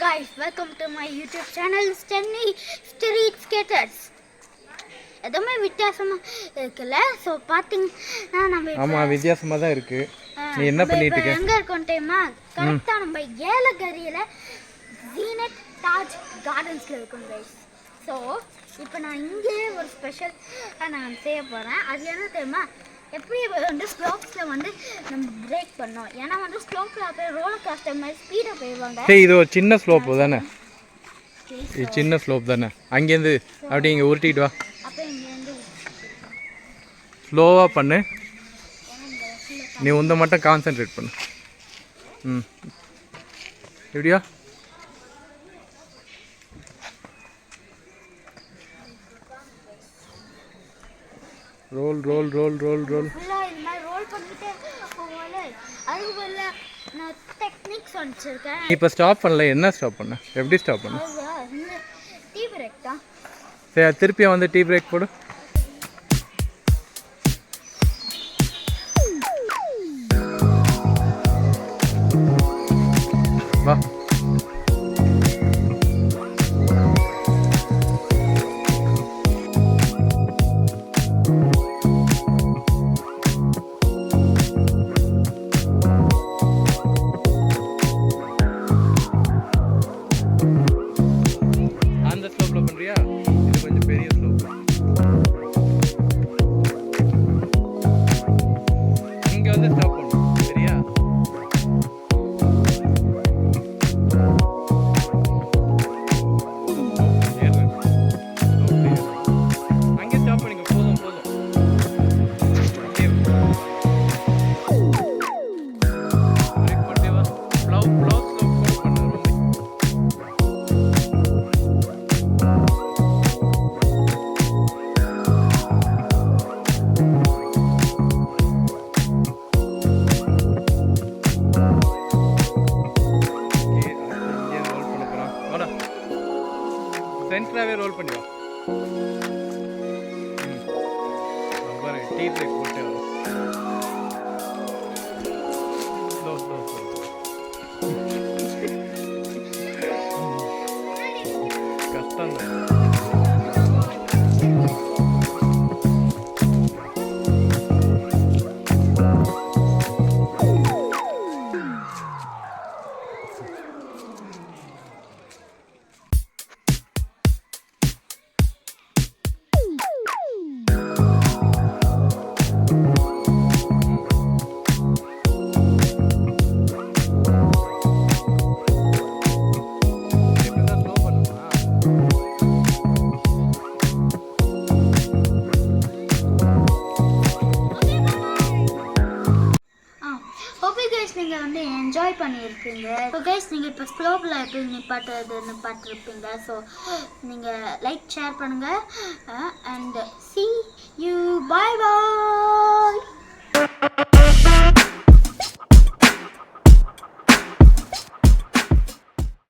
guys, welcome to my YouTube channel Stanley Street Skaters. எதுமே வித்தியாசமா இருக்குல்ல. சோ பாத்தீங்கன்னா நம்ம ஆமா வித்தியாசமா தான் இருக்கு. நீ என்ன பண்ணிட்டு இருக்க? எங்க இருக்கோம் தெரியுமா? கரெக்ட்டா நம்ம ஏலகிரியில ஜீனத் தாஜ் கார்டன்ஸ்ல இருக்கோம் guys. சோ இப்போ நான் இங்கே ஒரு ஸ்பெஷல் நான் செய்ய போறேன். அது என்ன தெரியுமா? எப்படி வந்து ஸ்லோப்ஸ்ல வந்து நம்ம பிரேக் பண்ணோம். ஏன்னா வந்து ஸ்லோப்ல அப்படியே ரோலர் கோஸ்டர் மாதிரி ஸ்பீடா போயிடுவாங்க. சரி இது ஒரு சின்ன ஸ்லோப் தானே? இது சின்ன ஸ்லோப் தானே? அங்கேருந்து அப்படியே இங்கே உருட்டிட்டு வா. அப்போ இங்கேருந்து ஸ்லோவாக பண்ணு. நீ உந்த மட்டும் கான்சென்ட்ரேட் பண்ணு. எப்படியா? Roll roll roll roll roll ஃபுல்லாக இந்த மாதிரி ரோல் பண்ணிட்டு போகல. அதுக்கு பதில் நான் டெக்னிக்ஸ் வச்சுருக்கேன். இப்போ ஸ்டாப் பண்ணல. என்ன ஸ்டாப் பண்ண? எப்படி ஸ்டாப் பண்ண? இந்த டீ பிரேக் தான். சரி திருப்பியும் வந்து டீ பிரேக் போடு. வா அந்த ஸ்லோப்ல பண்றியா? இது கொஞ்சம் பெரிய ஸ்லோப். இங்க வந்து ஸ்டாப் பண்ணு. சரியா? அங்கே ஸ்டாப் பண்ணிக்க. போதும் போதும். பிரேக் பண்ணி வா. ப்ளவ் ப்ளவ் ஸ்லோப் பண்ணு. சென்டராகவே ரோல் பண்ணி வா. பாரு டீ பிரேக் போட்டே வரும். Slow slow slow. கஷ்டம் தான். ஓகே கைஸ், நீங்கள் வந்து என்ஜாய் பண்ணியிருப்பீங்க. ஸோ கைஸ் நீங்கள் இப்போ ஸ்லோப்பில் எப்படி நிப்பாட்டுறதுன்னு ஸோ நீங்கள் லைக் ஷேர் பண்ணுங்கள் and see you bye bye.